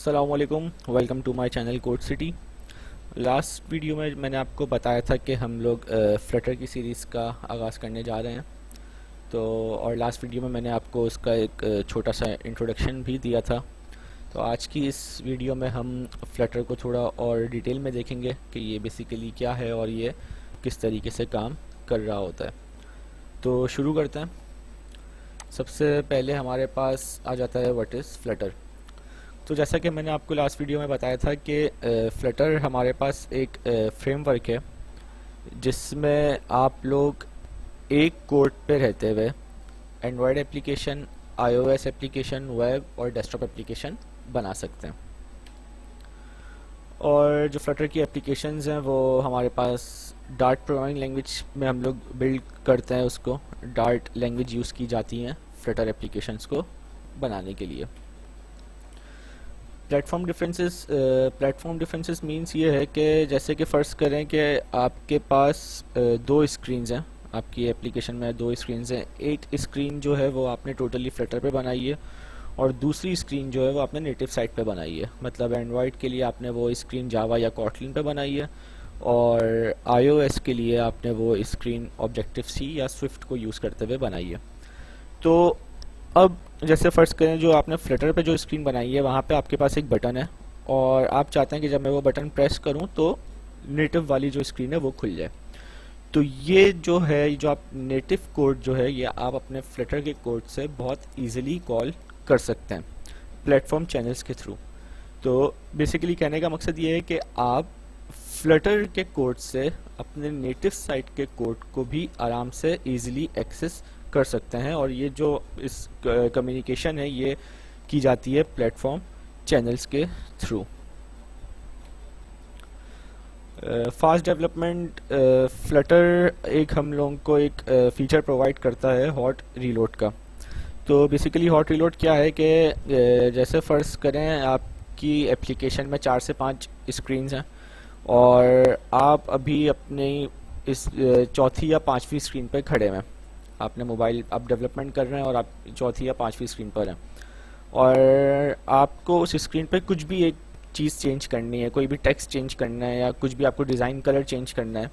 अस्सलामुअलैकुम, welcome to my channel code city. Last video में मैंने आपको बताया था कि हम लोग फ्लटर की सीरीज़ का आगाज़ करने जा रहे हैं। और लास्ट वीडियो में मैंने आपको उसका एक छोटा सा इंट्रोडक्शन भी दिया था। तो आज की इस वीडियो में हम फ्लटर को थोड़ा और डिटेल में देखेंगे कि ये बेसिकली क्या है और ये किस तरीके से काम कर रहा होता है। तो शुरू करते हैं। सबसे पहले हमारे पास आ जाता है व्हाट इज़ फ्लटर। तो जैसा कि मैंने आपको लास्ट वीडियो में बताया था कि फ्लटर हमारे पास एक फ्रेमवर्क है जिसमें आप लोग एक कोड पे रहते हुए Android application, iOS application, web और डेस्कटॉप एप्लीकेशन बना सकते हैं। और जो फ्लटर की एप्लीकेशंस हैं वो हमारे पास डार्ट प्रोग्रामिंग लैंग्वेज में हम लोग बिल्ड करते हैं, उसको डार्ट लैंग्वेज यूज़ की जाती हैं फ्लटर एप्लीकेशंस को बनाने के लिए। प्लेटफॉर्म डिफरेंसेस मींस ये है कि जैसे कि फ़र्ज़ करें कि आपके पास दो स्क्रीन्स हैं, आपकी एप्लीकेशन में दो स्क्रीन्स हैं। एक स्क्रीन जो है वो आपने टोटली फ्लटर पे बनाई है और दूसरी स्क्रीन जो है वो आपने नेटिव साइट पे बनाई है। मतलब एंड्रॉयड के लिए आपने वो स्क्रीन जावा या कॉटलिन पे बनाई है और आईओएस के लिए आपने वो स्क्रीन ऑब्जेक्टिव सी या स्विफ्ट को यूज़ करते हुए बनाई है। तो अब जैसे फ़र्ज़ करें जो आपने फ्लटर पे जो स्क्रीन बनाई है वहाँ पे आपके पास एक बटन है और आप चाहते हैं कि जब मैं वो बटन प्रेस करूँ तो नेटिव वाली जो स्क्रीन है वो खुल जाए। तो ये जो है, जो आप नेटिव कोड जो है, ये आप अपने फ्लटर के कोड से बहुत इजीली कॉल कर सकते हैं प्लेटफॉर्म चैनल्स के थ्रू। तो बेसिकली कहने का मकसद ये है कि आप फ्लटर के कोड से अपने नेटिव साइट के कोड को भी आराम से इजीली एक्सेस कर सकते हैं और ये जो इस कम्युनिकेशन है ये की जाती है प्लेटफॉर्म चैनल्स के थ्रू। फास्ट डेवलपमेंट फ्लटर एक हम लोगों को एक फीचर प्रोवाइड करता है हॉट रीलोड का। तो बेसिकली हॉट रीलोड क्या है कि जैसे फ़र्ज़ करें आपकी एप्लीकेशन में 4 से 5 स्क्रीन्स हैं और आप अभी अपनी इस चौथी या पांचवी स्क्रीन पर खड़े हैं। आपने मोबाइल आप डेवलपमेंट कर रहे हैं और आप चौथी या पांचवी स्क्रीन पर हैं और आपको उस स्क्रीन पर कुछ भी एक चीज़ चेंज करनी है, कोई भी टेक्स्ट चेंज करना है या कुछ भी आपको डिज़ाइन कलर चेंज करना है।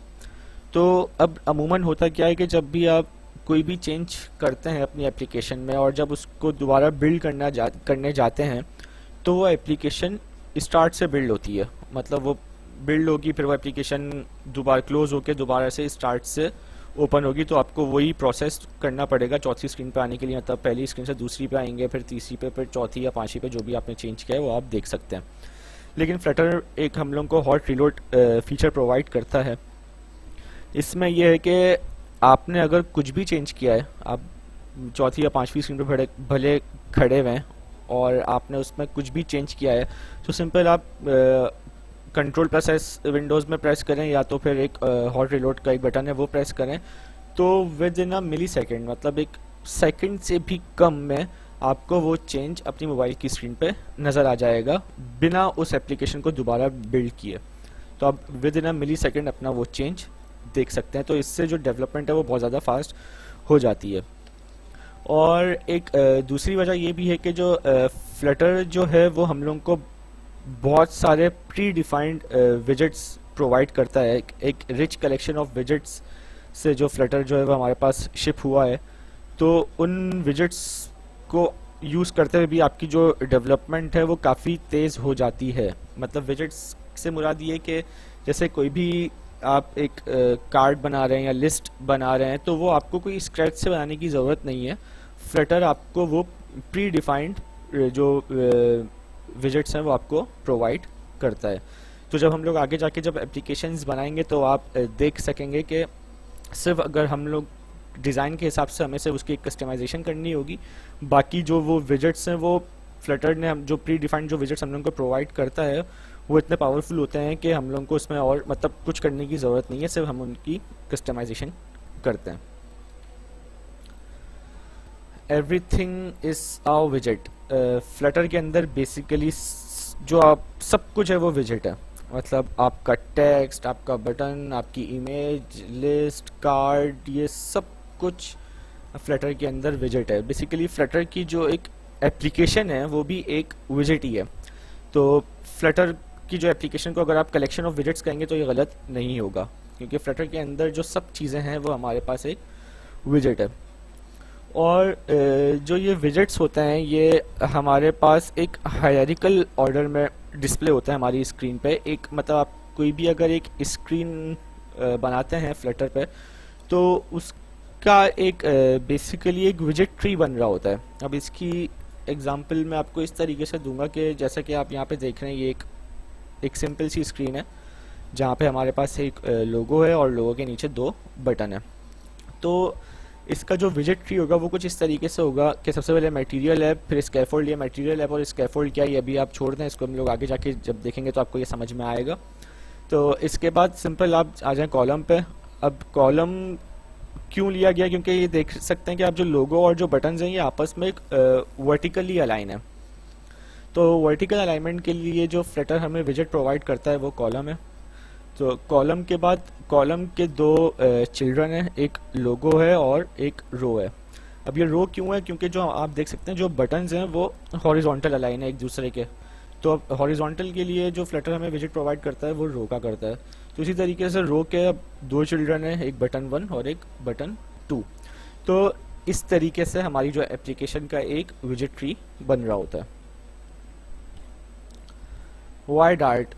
तो अब अमूमन होता क्या है कि जब भी आप कोई भी चेंज करते हैं अपनी एप्लीकेशन में और जब उसको दोबारा बिल्ड करने जाते हैं तो वो एप्लीकेशन स्टार्ट से बिल्ड होती है। मतलब वो बिल्ड होगी, फिर वो एप्लीकेशन दोबारा क्लोज होकर दोबारा से स्टार्ट से ओपन होगी। तो आपको वही प्रोसेस करना पड़ेगा चौथी स्क्रीन पे आने के लिए। मतलब पहली स्क्रीन से दूसरी पे आएंगे, फिर तीसरी पे, फिर चौथी या पांचवी पे जो भी आपने चेंज किया है वो आप देख सकते हैं। लेकिन फ्लटर एक हम लोग को हॉट रीलोड फीचर प्रोवाइड करता है। इसमें यह है कि आपने अगर कुछ भी चेंज किया है, आप चौथी या पांचवी स्क्रीन पे भले खड़े हुए हैं और आपने उसमें कुछ भी चेंज किया है, तो सिंपल आप कंट्रोल प्लस एस विंडोज़ में प्रेस करें या तो फिर एक हॉट रीलोड का एक बटन है वो प्रेस करें, तो with in a milli second, मतलब एक सेकंड से भी कम में आपको वो चेंज अपनी मोबाइल की स्क्रीन पे नज़र आ जाएगा बिना उस एप्लीकेशन को दोबारा बिल्ड किए। तो आप with in a milli second अपना वो चेंज देख सकते हैं। तो इससे जो डेवलपमेंट है वो बहुत ज़्यादा फास्ट हो जाती है। और एक दूसरी वजह ये भी है कि जो फ्लटर जो है वो हम लोग को बहुत सारे प्री डिफाइंड विजेट्स प्रोवाइड करता है। एक रिच कलेक्शन ऑफ विजेट्स से जो फ्लटर जो है वो हमारे पास शिप हुआ है। तो उन विजेट्स को यूज़ करते हुए भी आपकी जो डेवलपमेंट है वो काफ़ी तेज़ हो जाती है। मतलब विजेट्स से मुराद ये कि जैसे कोई भी आप एक कार्ड बना रहे हैं या लिस्ट बना रहे हैं तो वो आपको कोई स्क्रैच से बनाने की ज़रूरत नहीं है। फ्लटर आपको वो प्री डिफाइंड जो विजेट्स हैं वो आपको प्रोवाइड करता है। तो जब हम लोग आगे जाके जब एप्लीकेशंस बनाएंगे तो आप देख सकेंगे कि सिर्फ अगर हम लोग डिज़ाइन के हिसाब से हमें सिर्फ उसकी कस्टमाइजेशन करनी होगी, बाकी जो वो विजेट्स हैं वो फ्लटर ने हम जो प्री डिफाइंड जो विजेट्स हम लोग को प्रोवाइड करता है वो इतने पावरफुल होते हैं कि हम लोग को उसमें और मतलब कुछ करने की ज़रूरत नहीं है, सिर्फ हम उनकी कस्टमाइजेशन करते हैं। एवरीथिंग इज़ अ विजेट। फ्लटर के अंदर बेसिकली जो आप सब कुछ है वो विजेट है। मतलब आपका टेक्स्ट, आपका बटन, आपकी इमेज, लिस्ट, कार्ड, ये सब कुछ फ्लटर के अंदर विजेट है। बेसिकली फ्लटर की जो एक एप्लीकेशन है वो भी एक विजेट ही है। तो फ्लटर की जो एप्लीकेशन को अगर आप कलेक्शन ऑफ विजेट्स कहेंगे तो ये गलत नहीं होगा, क्योंकि फ्लटर के अंदर जो सब चीज़ें हैं वो हमारे पास एक विजेट है। और जो ये विजेट्स होते हैं ये हमारे पास एक हायरार्किकल ऑर्डर में डिस्प्ले होता है हमारी स्क्रीन पे। एक मतलब आप कोई भी अगर एक स्क्रीन बनाते हैं फ्लटर पे, तो उसका एक बेसिकली एक विजेट ट्री बन रहा होता है। अब इसकी एग्जांपल मैं आपको इस तरीके से दूंगा कि जैसा कि आप यहाँ पे देख रहे हैं, ये एक सिंपल सी स्क्रीन है जहाँ पे हमारे पास एक लोगो है और लोगो के नीचे दो बटन है। तो इसका जो विजेट ट्री होगा वो कुछ इस तरीके से होगा कि सबसे पहले मटेरियल है, फिर स्कैफोल्ड। ये मटेरियल है और स्कैफोल्ड क्या है ये अभी आप छोड़ दें, इसको हम लोग आगे जाके जब देखेंगे तो आपको ये समझ में आएगा। तो इसके बाद सिंपल आप आ जाएं कॉलम पे। अब कॉलम क्यों लिया गया, क्योंकि ये देख सकते हैं कि आप जो लोगो और जो बटन्स हैं ये आपस में एक वर्टिकली अलाइन है। तो वर्टिकल अलाइनमेंट के लिए जो फ्लटर हमें विजेट प्रोवाइड करता है वो कॉलम है। तो कॉलम के बाद कॉलम के दो चिल्ड्रन हैं, एक लोगो है और एक रो है। अब ये रो क्यों है, क्योंकि जो आप देख सकते हैं जो बटन्स हैं वो हॉरिजॉन्टल अलाइन है एक दूसरे के। तो अब हॉरिजॉन्टल के लिए जो फ्लटर हमें विजेट प्रोवाइड करता है वो रो का करता है। तो इसी तरीके से रो के अब दो चिल्ड्रन हैं, एक बटन 1 और एक बटन 2। तो इस तरीके से हमारी जो एप्लीकेशन का एक विजेट ट्री बन रहा होता है। वाई डार्ट,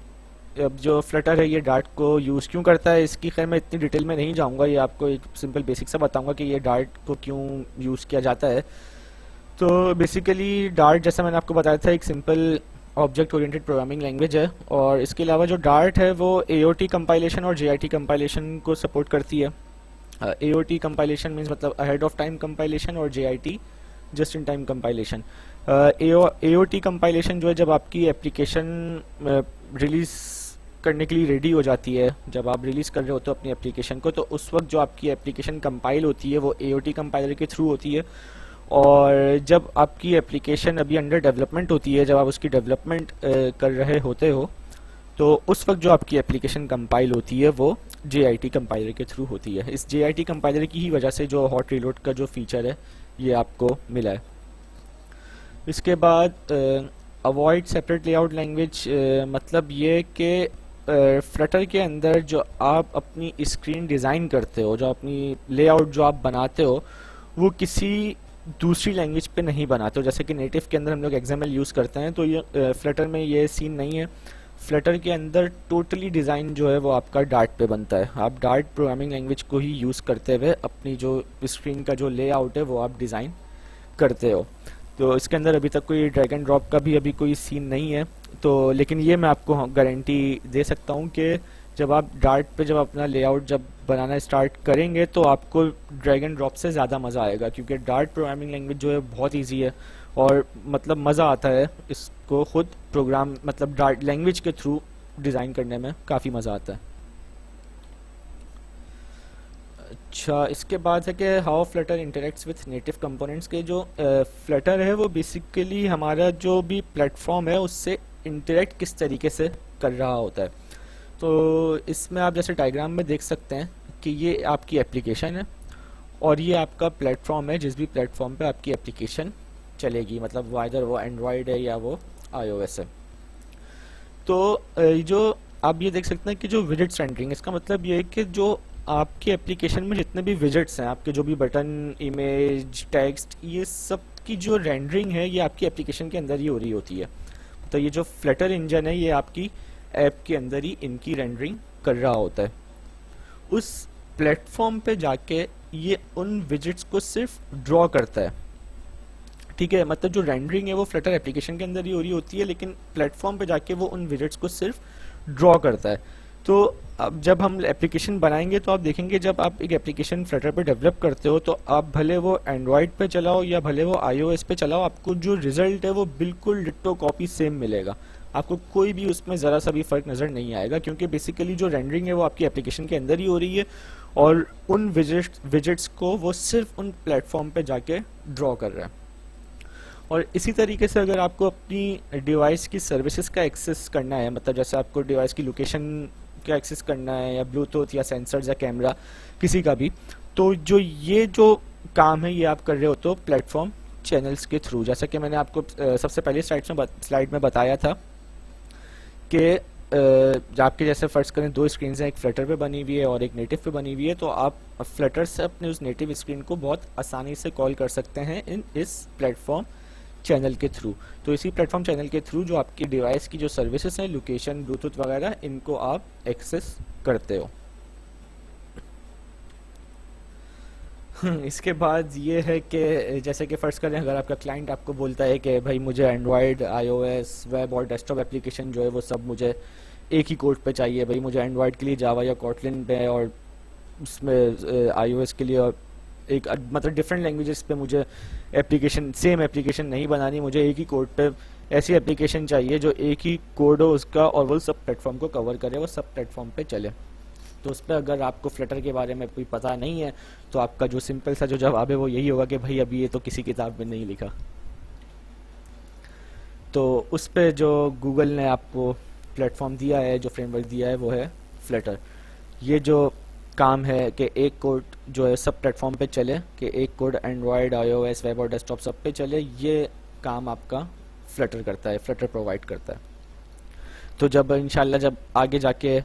अब जो फ्लटर है ये डार्ट को यूज़ क्यों करता है, इसकी खैर मैं इतनी डिटेल में नहीं जाऊंगा, ये आपको एक सिंपल बेसिक सा बताऊंगा कि ये डार्ट को क्यों यूज़ किया जाता है। तो बेसिकली डार्ट जैसा मैंने आपको बताया था एक simple object oriented programming language है, और इसके अलावा जो डार्ट है वो AOT कंपाइलेशन और JIT कंपाइलेशन को सपोर्ट करती है। AOT कंपाइलेशन मीन्स मतलब अहेड ऑफ टाइम कंपाइलेशन, और JIT just in time compilation. AOT compilation जो है जब आपकी एप्लीकेशन रिलीज करने के लिए रेडी हो जाती है, जब आप रिलीज कर रहे होते हो अपनी एप्लीकेशन को, तो उस वक्त जो आपकी एप्लीकेशन कंपाइल होती है वो AOT कंपाइलर के थ्रू होती है। और जब आपकी एप्लीकेशन अभी अंडर डेवलपमेंट होती है, जब आप उसकी डेवलपमेंट कर रहे होते हो, तो उस वक्त जो आपकी एप्लीकेशन कंपाइल होती है वो JIT कंपाइलर के थ्रू होती है। इस JIT कंपाइलर की ही वजह से जो हॉट रीलोड का जो फीचर है ये आपको मिला है। इसके बाद अवॉइड सेपरेट लेआउट लैंग्वेज, मतलब ये कि फ्लटर के अंदर जो आप अपनी स्क्रीन डिज़ाइन करते हो, जो अपनी लेआउट जो आप बनाते हो, वो किसी दूसरी लैंग्वेज पे नहीं बनाते हो। जैसे कि नेटिव के अंदर हम लोग XML यूज़ करते हैं, तो ये फ्लटर में ये सीन नहीं है। फ्लटर के अंदर टोटली डिज़ाइन जो है वो आपका डार्ट पे बनता है। आप डार्ट प्रोग्रामिंग लैंग्वेज को ही यूज़ करते हुए अपनी जो स्क्रीन का जो लेआउट है वो आप डिज़ाइन करते हो। तो इसके अंदर अभी तक कोई ड्रैग एंड ड्रॉप का भी अभी कोई सीन नहीं है। तो लेकिन ये मैं आपको गारंटी दे सकता हूँ कि जब आप डार्ट पे जब अपना लेआउट जब बनाना स्टार्ट करेंगे तो आपको ड्रैग एंड ड्रॉप से ज़्यादा मज़ा आएगा, क्योंकि डार्ट प्रोग्रामिंग लैंग्वेज जो है बहुत इजी है और मतलब मज़ा आता है इसको खुद प्रोग्राम मतलब डार्ट लैंग्वेज के थ्रू डिज़ाइन करने में काफ़ी मज़ा आता है। अच्छा, इसके बाद है कि how Flutter interacts with native components के जो फ्लटर है वो बेसिकली हमारा जो भी प्लेटफॉर्म है उससे इंटरेक्ट किस तरीके से कर रहा होता है। तो इसमें आप जैसे डायग्राम में देख सकते हैं कि ये आपकी एप्लीकेशन है और ये आपका प्लेटफॉर्म है जिस भी प्लेटफॉर्म पे आपकी एप्लीकेशन चलेगी, मतलब वो इधर वो एंड्रॉयड है या वो iOS है। तो जो आप ये देख सकते हैं कि जो विजेट्स रेंडरिंग, इसका मतलब ये है कि जो आपकी एप्लीकेशन में जितने भी विजेट्स हैं, आपके जो भी बटन, इमेज, टेक्स्ट, ये सब की जो रेंडरिंग है ये आपकी एप्लीकेशन के अंदर ही हो रही होती है। तो ये जो फ्लटर इंजन है ये आपकी ऐप के अंदर ही इनकी रेंडरिंग कर रहा होता है। उस प्लेटफॉर्म पे जाके ये उन विजेट्स को सिर्फ ड्रॉ करता है, ठीक है। मतलब जो रेंडरिंग है वो फ्लटर एप्लीकेशन के अंदर ही हो रही होती है, लेकिन प्लेटफॉर्म पे जाके वो उन विजेट्स को सिर्फ ड्रॉ करता है। तो अब जब हम एप्लीकेशन बनाएंगे तो आप देखेंगे जब आप एक एप्लीकेशन फ्लटर पे डेवलप करते हो तो आप भले वो एंड्रॉयड पे चलाओ या भले वो iOS पे चलाओ, आपको जो रिजल्ट है वो बिल्कुल डिट्टो कॉपी सेम मिलेगा। आपको कोई भी उसमें ज़रा सा भी फ़र्क नज़र नहीं आएगा, क्योंकि बेसिकली जो रेंडरिंग है वो आपकी एप्लीकेशन के अंदर ही हो रही है और उन विजेट्स को वो सिर्फ उन प्लेटफॉर्म पे जाके ड्रॉ कर रहा है। और इसी तरीके से अगर आपको अपनी डिवाइस की सर्विसेज का एक्सेस करना है, मतलब जैसे आपको डिवाइस की लोकेशन का एक्सेस करना है या ब्लूटूथ या सेंसर्स या कैमरा किसी का भी, तो जो ये जो काम है ये आप कर रहे हो तो प्लेटफॉर्म चैनल्स के थ्रू, जैसा कि मैंने आपको सबसे पहले स्लाइड में बताया था कि आपके जैसे फ़र्ज़ करें दो स्क्रीन हैं, एक फ्लटर पे बनी हुई है और एक नेटिव पे बनी हुई है, तो आप फ्लटर से अपने उस नेटिव स्क्रीन को बहुत आसानी से कॉल कर सकते हैं इस प्लेटफॉर्म चैनल के थ्रू। तो इसी प्लेटफॉर्म चैनल के थ्रू जो आपकी डिवाइस की जो सर्विसेज हैं, लोकेशन, ब्लूटूथ वगैरह, इनको आप एक्सेस करते हो। इसके बाद ये है कि जैसे कि फ़र्ज़ करें अगर आपका क्लाइंट आपको बोलता है कि भाई मुझे एंड्रॉयड, आईओएस, वेब और डेस्कटॉप एप्लीकेशन जो है वो सब मुझे एक ही कोड पे चाहिए, भाई मुझे एंड्रॉयड के लिए जावा या कॉटलिन पे और उसमें आईओएस के लिए और एक मतलब डिफरेंट लैंग्वेजेस पे मुझे एप्लीकेशन, सेम एप्लीकेशन नहीं बनानी, मुझे एक ही कोड पे ऐसी एप्लीकेशन चाहिए जो एक ही कोड हो उसका और वो सब प्लेटफॉर्म को कवर करे, वो सब प्लेटफॉर्म पे चले। तो उस पर अगर आपको फ्लटर के बारे में कोई पता नहीं है तो आपका जो सिंपल सा जो जवाब है वो यही होगा कि भाई अभी ये तो किसी किताब में नहीं लिखा। तो उस पे जो गूगल ने आपको प्लेटफॉर्म दिया है, जो फ्रेमवर्क दिया है, वो है फ्लटर। ये जो काम है कि एक कोड जो है सब प्लेटफॉर्म पे चले, कि एक कोड एंड्रॉयड, आईओएस, वेब और डेस्कटॉप सब पे चले, ये काम आपका फ्लटर करता है, फ्लटर प्रोवाइड करता है। तो जब इंशाल्लाह जब आगे जाके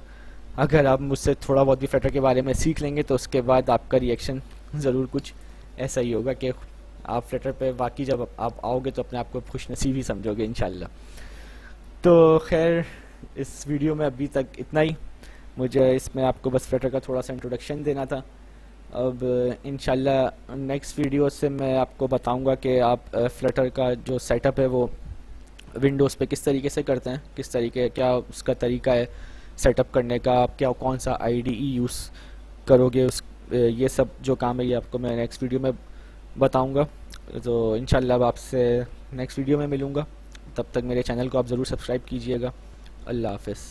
अगर आप मुझसे थोड़ा बहुत भी फ्लटर के बारे में सीख लेंगे तो उसके बाद आपका रिएक्शन ज़रूर कुछ ऐसा ही होगा कि आप फ्लटर पे वाकई जब आप आओगे तो अपने आप को खुश नसीब ही समझोगे इंशाल्लाह। तो खैर इस वीडियो में अभी तक इतना ही। मुझे इसमें आपको बस फ्लटर का थोड़ा सा इंट्रोडक्शन देना था। अब इंशाल्लाह नेक्स्ट वीडियो से मैं आपको बताऊंगा कि आप फ्लटर का जो सेटअप है वो विंडोज़ पे किस तरीके से करते हैं, किस तरीके, क्या उसका तरीका है सेटअप करने का, आप क्या कौन सा आईडीई यूज़ करोगे, उस ये सब जो काम है ये आपको मैं नेक्स्ट वीडियो में बताऊंगा। तो इंशाल्लाह अब आपसे नेक्स्ट वीडियो में मिलूँगा। तब तक मेरे चैनल को आप ज़रूर सब्सक्राइब कीजिएगा। अल्लाह हाफ़िज़।